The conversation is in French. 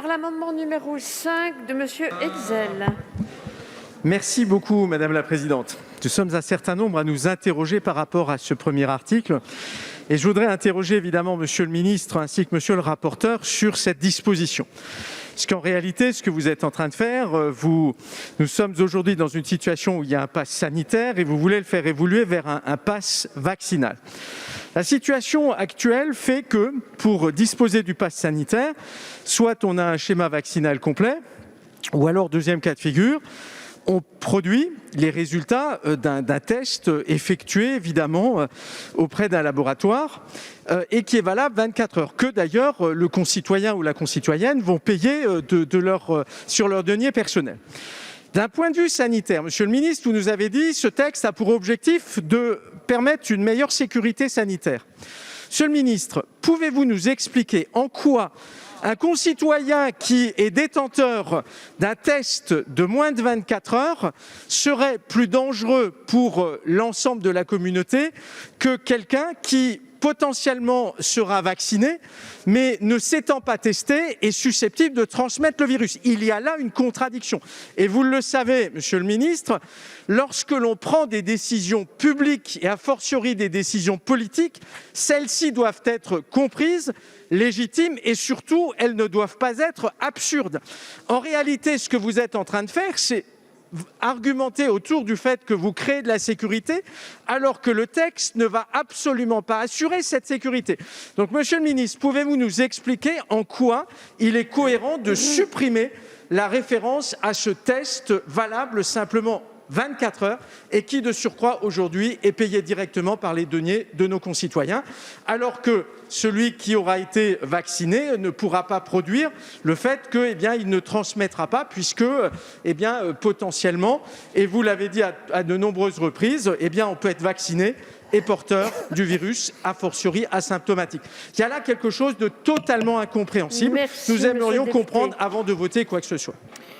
par l'amendement numéro 5 de Monsieur Hetzel. Merci beaucoup, Madame la Présidente. Nous sommes un certain nombre à nous interroger par rapport à ce premier article. Et je voudrais interroger évidemment Monsieur le Ministre ainsi que Monsieur le rapporteur sur cette disposition. Parce qu'en réalité, ce que vous êtes en train de faire, nous sommes aujourd'hui dans une situation où il y a un pass sanitaire et vous voulez le faire évoluer vers un pass vaccinal. La situation actuelle fait que pour disposer du pass sanitaire, soit on a un schéma vaccinal complet, ou alors deuxième cas de figure, on produit les résultats d'un test effectué évidemment auprès d'un laboratoire et qui est valable 24 heures, que d'ailleurs le concitoyen ou la concitoyenne vont payer sur leur denier personnel. D'un point de vue sanitaire, Monsieur le Ministre, vous nous avez dit que ce texte a pour objectif de permettre une meilleure sécurité sanitaire. Monsieur le Ministre, pouvez-vous nous expliquer en quoi un concitoyen qui est détenteur d'un test de moins de 24 heures serait plus dangereux pour l'ensemble de la communauté que quelqu'un qui potentiellement sera vacciné, mais ne s'étant pas testé est susceptible de transmettre le virus. Il y a là une contradiction. Et vous le savez, Monsieur le Ministre, lorsque l'on prend des décisions publiques et a fortiori des décisions politiques, celles-ci doivent être comprises, légitimes et surtout, elles ne doivent pas être absurdes. En réalité, ce que vous êtes en train de faire, c'est argumenter autour du fait que vous créez de la sécurité alors que le texte ne va absolument pas assurer cette sécurité. Donc, Monsieur le Ministre, pouvez-vous nous expliquer en quoi il est cohérent de supprimer la référence à ce test valable simplement 24 heures et qui, de surcroît, aujourd'hui, est payé directement par les deniers de nos concitoyens, alors que celui qui aura été vacciné ne pourra pas produire le fait qu'il ne transmettra pas puisque, potentiellement, et vous l'avez dit à de nombreuses reprises, on peut être vacciné et porteur du virus, a fortiori asymptomatique. Il y a là quelque chose de totalement incompréhensible. Merci, nous aimerions Monsieur comprendre avant de voter quoi que ce soit.